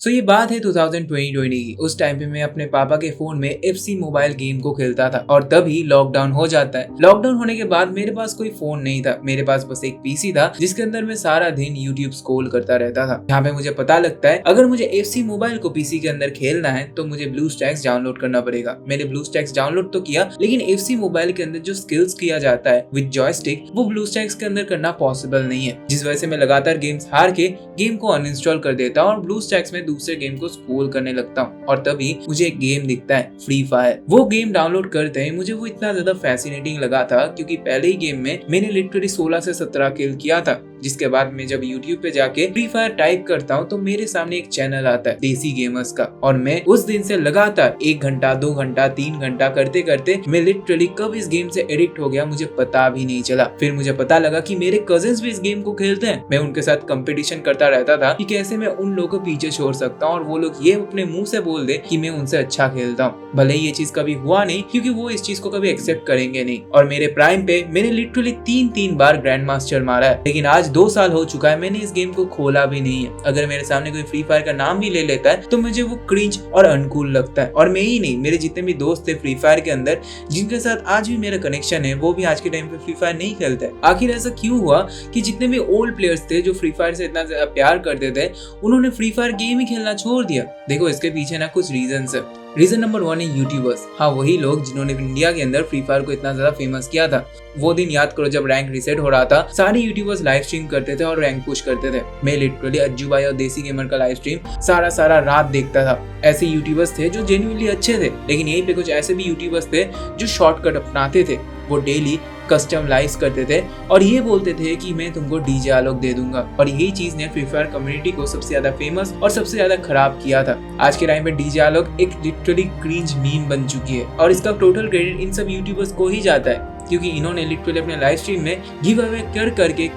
ये बात है 2020 की। उस टाइम पे मैं अपने पापा के फोन में FC मोबाइल गेम को खेलता था और तभी लॉकडाउन हो जाता है। लॉकडाउन होने के बाद मेरे पास कोई फोन नहीं था, मेरे पास बस एक PC था जिसके अंदर मैं सारा दिन YouTube स्क्रॉल करता रहता था। यहाँ पे मुझे पता लगता है अगर मुझे FC मोबाइल को PC के अंदर खेलना है तो मुझे BlueStacks डाउनलोड करना पड़ेगा। मैंने BlueStacks डाउनलोड तो किया, लेकिन FC मोबाइल के अंदर जो स्किल्स किया जाता है विद जॉयस्टिक वो BlueStacks के अंदर करना पॉसिबल नहीं है, जिस वजह से मैं लगातार गेम्स हार के गेम को अनइंस्टॉल कर देता हूँ और BlueStacks में दूसरे गेम को स्क्रॉल करने लगता हूँ। और तभी मुझे एक गेम दिखता है, फ्री फायर। वो गेम डाउनलोड करते ही मुझे वो इतना ज्यादा फैसिनेटिंग लगा था क्योंकि पहले ही गेम में मैंने लिटरली 16 से 17 किल किया था। जिसके बाद मैं जब YouTube पे जाके फ्री फायर टाइप करता हूँ तो मेरे सामने एक चैनल आता है देसी गेमर्स का, और मैं उस दिन से लगातार 1 घंटा 2 घंटा 3 घंटा करते करते मैं लिटरली कब इस गेम से एडिक्ट हो गया मुझे पता भी नहीं चला। फिर मुझे पता लगा कि मेरे कजिन्स भी इस गेम को खेलते हैं। मैं उनके साथ कंपटीशन करता रहता था कि कैसे मैं उन लोगों को पीछे छोड़ सकता हूँ और वो लोग ये अपने मुंह से बोल दे कि मैं उनसे अच्छा खेलता हूँ। भले ही ये चीज कभी हुआ नहीं क्योंकि वो इस चीज को कभी एक्सेप्ट करेंगे नहीं। और मेरे प्राइम पे मैंने लिटरली 3 बार ग्रैंड मास्टर मारा है, लेकिन आज 2 साल हो चुका है मैंने इस गेम को खोला भी नहीं है। अगर मेरे सामने कोई फ्री फायर का नाम भी ले लेता है तो मुझे वो क्रिंज और अनकूल लगता है। और मैं ही नहीं, मेरे जितने भी दोस्त थे फ्री फायर के अंदर जिनके साथ आज भी मेरा कनेक्शन है, वो भी आज के टाइम पे फ्री फायर नहीं खेलते हैं। आखिर ऐसा क्यों हुआ कि जितने भी ओल्ड प्लेयर्स थे जो फ्री फायर से इतना ज्यादा प्यार करते थे उन्होंने फ्री फायर गेम ही खेलना छोड़ दिया? देखो इसके पीछे ना कुछ रीजंस है। रीजन नंबर 1 है यूट्यूबर्स। हाँ, वही लोग जिन्होंने इंडिया के अंदर फ्री फायर को इतना ज्यादा फेमस किया था। वो दिन याद करो जब रैंक रीसेट हो रहा था, सारे यूट्यूबर्स लाइव स्ट्रीम करते थे और रैंक पुश करते थे। मैं लिटरली अज्जू भाई और देसी गेमर का लाइव स्ट्रीम सारा रात देखता था। ऐसे यूट्यूबर्स थे जो जेन्युइनली अच्छे थे, लेकिन यहीं पे कुछ ऐसे भी यूट्यूबर्स थे जो शॉर्टकट अपनाते थे। वो डेली कस्टम लाइव्स करते थे और ये बोलते थे कि मैं तुमको डीजे आलोक दे दूंगा, और यही चीज ने फ्री फायर कम्युनिटी को सबसे ज्यादा फेमस और सबसे ज्यादा खराब किया था। आज के टाइम पे डीजे आलोक एक लिटरली क्रिंज मीम बन चुकी है और इसका टोटल क्रेडिट इन सब यूट्यूबर्स को ही जाता है क्योंकि इन्होंने लिटरली अपने लाइव स्ट्रीम में गिव अवे कर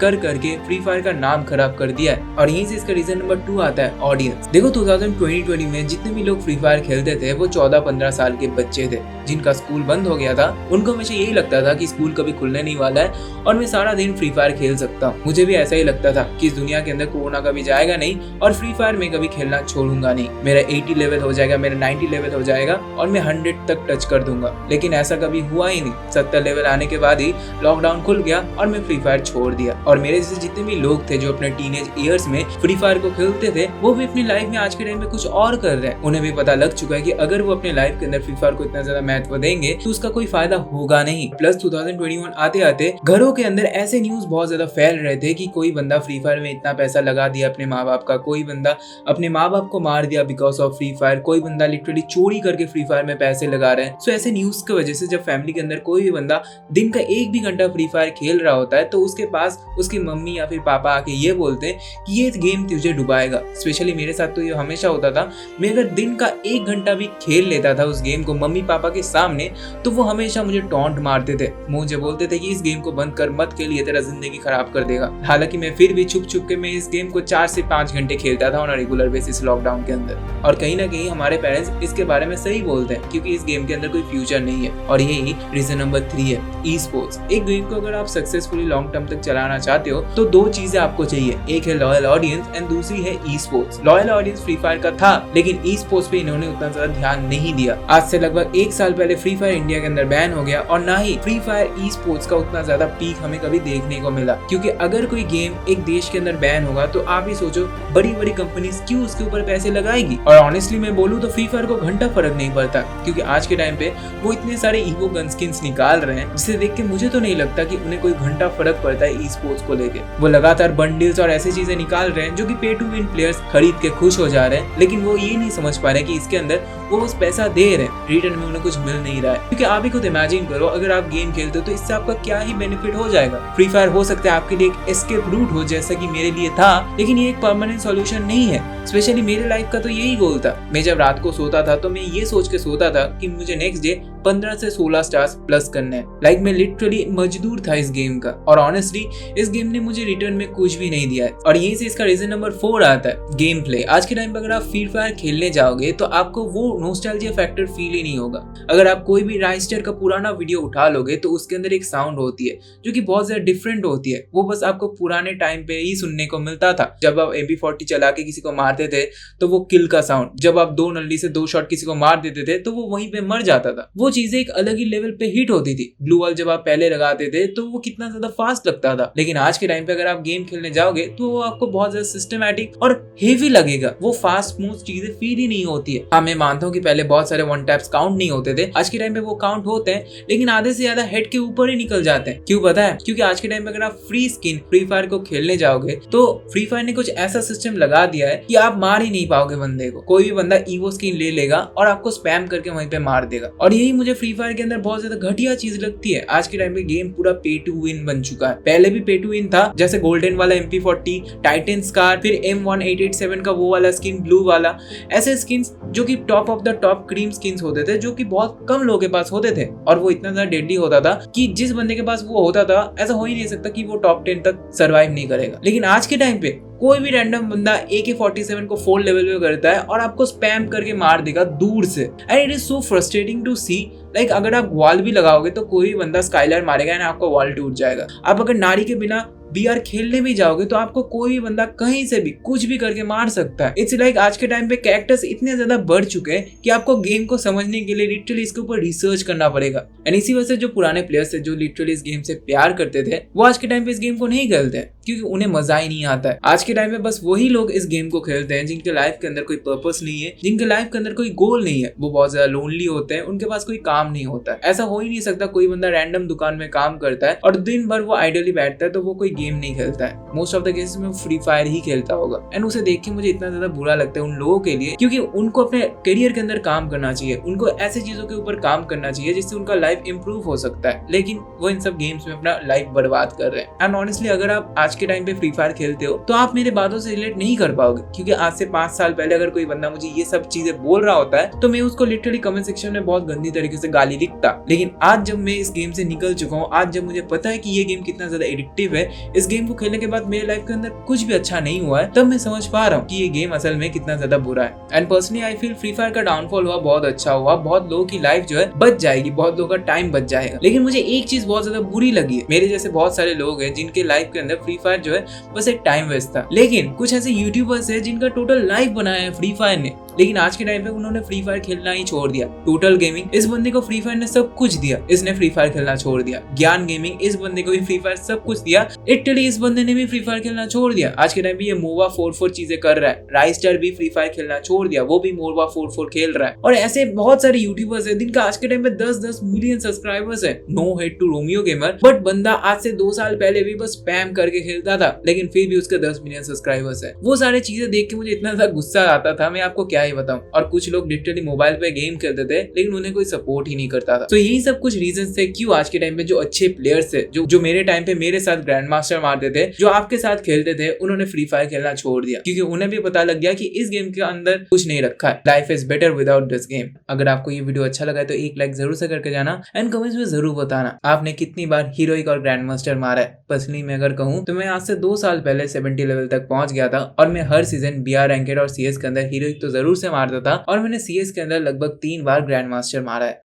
करके फ्री फायर का नाम खराब कर दिया है। और यहीं से इसका रीजन नंबर 2 आता है ऑडियंस। देखो 2020 में जितने भी लोग फ्री फायर खेलते थे वो 14-15 साल के बच्चे थे जिनका स्कूल बंद हो गया था। उनको हमेशा यही लगता था कि स्कूल कभी खुलने नहीं वाला है और मैं सारा दिन फ्री फायर खेल सकता हूँ। मुझे भी ऐसा ही लगता था कि इस दुनिया के अंदर कोरोना कभी जाएगा नहीं और फ्री फायर में कभी खेलना छोड़ूंगा नहीं। मेरा 80 लेवल हो जाएगा, मेरा 90 लेवल हो जाएगा और मैं 100 तक टच कर दूंगा, लेकिन ऐसा कभी हुआ ही नहीं। 70 लेवल आने के बाद ही लॉकडाउन खुल गया और मैं फ्री फायर छोड़ दिया। और मेरे जैसे जितने भी लोग थे जो अपने टीनेज ईयर्स में फ्री फायर को खेलते थे वो भी अपनी लाइफ में आज के टाइम में कुछ और कर रहे हैं। उन्हें भी पता लग चुका है कि अगर वो अपने लाइफ के अंदर फ्री फायर को इतना ज्यादा महत्व देंगे तो उसका कोई फायदा होगा नहीं। प्लस 2021 आते आते घरों के अंदर ऐसे न्यूज बहुत ज्यादा फैल रहे थे कि कोई बंदा फ्री फायर में इतना पैसा लगा दिया अपने माँ बाप का, कोई बंदा अपने माँ बाप को मार दिया बिकॉज ऑफ फ्री फायर, कोई बंदा लिटरली चोरी करके फ्री फायर में पैसे लगा रहे हैं। सो ऐसे न्यूज की वजह से जब फैमिली के अंदर कोई भी बंदा दिन का 1 भी घंटा फ्री फायर खेल रहा होता है तो उसके पास उसकी मम्मी या फिर पापा आके ये बोलते हैं कि ये गेम तुझे डुबाएगा। स्पेशली मेरे साथ तो ये हमेशा होता था, मैं अगर दिन का 1 घंटा भी खेल लेता था उस गेम को मम्मी पापा के सामने तो वो हमेशा मुझे टॉन्ट मारते थे, मुझे बोलते थे कि इस गेम को बंद कर मत खेल, ये तेरा जिंदगी खराब कर देगा। हालांकि मैं फिर भी छुप छुप के मैं इस गेम को 4 से 5 घंटे खेलता था ऑन रेगुलर बेसिस लॉकडाउन के अंदर। और कहीं ना कहीं हमारे पेरेंट्स इसके बारे में सही बोलते हैं क्योंकि इस गेम के अंदर कोई फ्यूचर नहीं है। और यही रीजन नंबर 3 है, ई स्पोर्ट्स। एक गेम को अगर आप सक्सेसफुली लॉन्ग टर्म तक चलाना चाहते हो तो 2 चीजें आपको चाहिए, एक है लॉयल ऑडियंस एंड दूसरी है e sports. Loyal audience free fire का था, लेकिन ई स्पोर्ट्स पे इन्होंने उतना ज्यादा ध्यान नहीं दिया। आज से लगभग 1 साल पहले फ्री फायर इंडिया के अंदर बैन हो गया और ना ही फ्री फायर ई स्पोर्ट्स का उतना ज्यादा पीक हमें कभी देखने को मिला। क्योंकि अगर कोई गेम एक देश के अंदर बैन होगा तो आप ही सोचो बड़ी कंपनीज क्यों उसके ऊपर पैसे लगाएगी। और ऑनेस्टली मैं बोलूँ तो फ्री फायर को घंटा फर्क नहीं पड़ता क्योंकि आज के टाइम पे वो इतने सारे ईगो गन स्किन्स निकाल रहे हैं जिसे देख के मुझे तो नहीं लगता कि उन्हें कोई घंटा फर्क पड़ता है ई स्पोर्ट्स को लेके। वो लगातार बंडल्स और ऐसी चीजें निकाल रहे हैं जो कि पे टू विन प्लेयर्स खरीद के खुश हो जा रहे हैं, लेकिन वो ये नहीं समझ पा रहे कि इसके अंदर वो बस पैसा दे रहे हैं, रिटर्न में उन्हें कुछ मिल नहीं रहा है। क्योंकि आप ही खुद इमेजिन करो अगर आप गेम खेलते हो तो इससे आपका क्या ही बेनिफिट हो जाएगा। फ्री फायर हो सकता है आपके लिए एक एस्केप रूट हो जैसा कि मेरे लिए था, लेकिन ये एक परमानेंट सॉल्यूशन नहीं है। स्पेशली मेरे लाइफ का तो यही गोल था। मैं जब रात को सोता था तो मैं ये सोच के सोता था कि मुझे नेक्स्ट डे 15 से 16 स्टार्स प्लस करने हैं। मैं लिटरली मजदूर था इस गेम का, और ऑनेस्टली इस गेम ने मुझे रिटर्न में कुछ भी नहीं दिया है। और यहीं से इसका रीजन नंबर 4 आता है, गेम प्ले। आज के टाइम पे अगर आप फ्री फायर खेलने जाओगे तो आपको वो नोस्टैल्जिया फैक्टर फील ही नहीं होगा। अगर आप कोई भी राइस्टर का पुराना वीडियो उठा लोगे तो उसके अंदर एक साउंड होती है जो कि बहुत ज्यादा डिफरेंट होती है, वो बस आपको पुराने टाइम पे ही सुनने को मिलता था। जब आप MP40 चला के किसी को मारते थे तो वो किल का साउंड, जब आप 2 नल्ली से 2 शॉट किसी को मार देते थे तो वो वहीं पे मर जाता था। वो चीजें एक अलग ही लेवल पे हिट होती थी। ग्लू वॉल जब आप पहले लगाते थे तो वो कितना ज्यादा फास्ट लगता था, लेकिन आज के टाइम पे अगर आप गेम खेलने जाओगे तो वो आपको बहुत ज्यादा सिस्टमैटिक और हेवी लगेगा। वो फास्ट स्मूथ चीजें फील ही नहीं होती है। हाँ, मैं मानता हूँ कि पहले बहुत सारे वन टैप्स काउंट नहीं होते थे, आज के टाइम पे वो काउंट होते हैं, लेकिन आधे से ज्यादा हेड के ऊपर ही निकल जाते हैं। क्यों पता है? क्योंकि आज के टाइम पे अगर आप फ्री स्किन फ्री फायर को खेलने जाओगे तो फ्री फायर ने कुछ ऐसा सिस्टम लगा दिया है कि आप मार ही नहीं पाओगे बंदे को। कोई भी बंदा ईवो स्किन ले लेगा और आपको स्पैम करके वहीं पे मार देगा। और यही मुझे फ्री फायर के अंदर बहुत ज्यादा घटिया चीज लगती है। आज के टाइम पे गेम पूरा पे टू विन बन चुका है। पहले भी पे टू विन था, जैसे गोल्डन वाला MP40, टाइटन स्कार, फिर M1887 का वो वाला स्किन, ब्लू वाला, ऐसे स्किन्स जो कि top of the top cream skins होते थे, जो कि बहुत कम लोगों के पास होते थे, और वो इतना ज्यादा डेडली होता था कि जिस बंदे के पास वो होता था ऐसा हो ही नहीं सकता कि वो टॉप 10 तक सरवाइव नहीं करेगा। लेकिन आज के टाइम पे कोई भी रैंडम बंदा AK-47 को 4 लेवल पे करता है और आपको स्पैम करके मार देगा दूर से। And it is so frustrating to see. Like अगर आप वॉल भी लगाओगे तो कोई भी बंदा स्काइलर मारेगा ना, आपका वॉल टूट जाएगा। आप अगर नारी के बिना VR खेलने भी जाओगे तो आपको कोई भी बंदा कहीं से भी कुछ भी करके मार सकता है। इट्स लाइक आज के टाइम पे कैरेक्टर्स इतने ज्यादा बढ़ चुके हैं कि आपको गेम को समझने के लिए लिटरली इसके ऊपर रिसर्च करना पड़ेगा। एंड इसी वजह से जो पुराने प्लेयर्स थे जो लिटरली इस गेम से प्यार करते थे, वो आज के टाइम पे इस गेम को नहीं खेलते हैं क्योंकि उन्हें मजा ही नहीं आता है। आज के टाइम पे बस वही लोग इस गेम को खेलते हैं जिनके लाइफ के अंदर कोई पर्पस नहीं है, जिनके लाइफ के अंदर कोई गोल नहीं है। वो बहुत ज्यादा लोनली होते हैं, उनके पास कोई काम नहीं होता है। ऐसा हो ही नहीं सकता कोई बंदा रैंडम दुकान में काम करता है और दिन भर वो आइडली बैठता है तो वो कोई गेम नहीं खेलता है। मोस्ट ऑफ द केसेस में फ्री फायर ही खेलता होगा। एंड उसे देख के मुझे इतना ज्यादा बुरा लगता है उन लोगों के लिए, क्योंकि उनको अपने करियर के अंदर काम करना चाहिए, उनको ऐसे चीजों के ऊपर काम करना चाहिए जिससे उनका लाइफ इंप्रूव हो सकता है, लेकिन वो इन सब गेम्स में अपना लाइफ बर्बाद कर रहे हैं। एंड ऑनेस्टली अगर आप आज के टाइम पे फ्री फायर खेलते हो तो आप मेरे बातों से रिलेट नहीं कर पाओगे, क्योंकि आज से 5 साल पहले अगर कोई बंदा मुझे ये सब चीजें बोल रहा होता है तो मैं उसको लिटरली कमेंट सेक्शन में बहुत गंदी तरीके से गाली लिखता। लेकिन आज जब मैं इस गेम से निकल चुका हूँ, आज जब मुझे पता है कि ये गेम कितना ज्यादा एडिक्टिव है, इस गेम को खेलने के बाद मेरे लाइफ के अंदर कुछ भी अच्छा नहीं हुआ है, तब मैं समझ पा रहा हूँ कि ये गेम असल में कितना ज्यादा बुरा है। And personally I feel free fire का डाउनफॉल हुआ बहुत अच्छा हुआ, बहुत लोगों की लाइफ जो है बच जाएगी, बहुत लोगों का टाइम बच जाएगा। लेकिन मुझे एक चीज बहुत ज्यादा बुरी लगी है, मेरे जैसे बहुत सारे लोग हैं जिनके लाइफ के अंदर फ्री फायर जो है बस एक टाइम वेस्ट था। लेकिन कुछ ऐसे यूट्यूबर्स है जिनका टोटल लाइफ बनाया है फ्री फायर ने, लेकिन आज के टाइम पे उन्होंने फ्री फायर खेलना ही छोड़ दिया। टोटल गेमिंग, इस बंदे को फ्री फायर ने सब कुछ दिया, इसने फ्री फायर खेलना छोड़ दिया। ज्ञान गेमिंग, इस बंदे को भी फ्री फायर सब कुछ दिया, लिटरली इस बंदे ने भी फ्री फायर खेलना छोड़ दिया। आज के टाइम पे ये मोवा 4 चीजें कर रहा है। राइस्टर भी फ्री फायर खेलना छोड़ दिया, वो भी मोवा 4 खेल रहा है। और ऐसे बहुत सारे यूट्यूबर्स है जिनका आज के टाइम पे 10-10 मिलियन सब्सक्राइबर्स है। No hate to Romeo gamer, but बंदा आज से 2 साल पहले भी बस स्पैम करके खेलता था, लेकिन फिर भी उसके 10 मिलियन सब्सक्राइबर्स है। वो सारी चीजें देख के मुझे इतना ज्यादा गुस्सा आता था, मैं आपको क्या ही बताऊं। और कुछ लोग लिटरली मोबाइल पे गेम खेलते थे लेकिन उन्हें कोई सपोर्ट ही नहीं करता था। तो यही सब कुछ रीजन थे क्यों आज के टाइम पे जो अच्छे प्लेयर्स है, जो मेरे टाइम पे मेरे साथ ग्रैंड मास्टर मारते थे, जो आपके साथ खेलते थे, उन्होंने फ्री फायर खेलना छोड़ दिया, क्योंकि उन्हें भी पता लग गया कि इस गेम के अंदर कुछ नहीं रखा है। Life is better without this game. अगर आपको ये वीडियो अच्छा लगा तो एक लाइक जरूर से करके जाना एंड कमेंट्स में जरूर बताना आपने कितनी बार हीरोइक और ग्रैंड मास्टर मारा है। पर्सनली मैं अगर कहूँ तो मैं आज से 2 साल पहले 70 लेवल तक पहुंच गया था और मैं हर सीजन BR रैंकेड और CS के अंदर हीरोइक तो जरूर से मारता था और मैंने CS के अंदर लगभग 3 बार ग्रैंड मास्टर मारा है।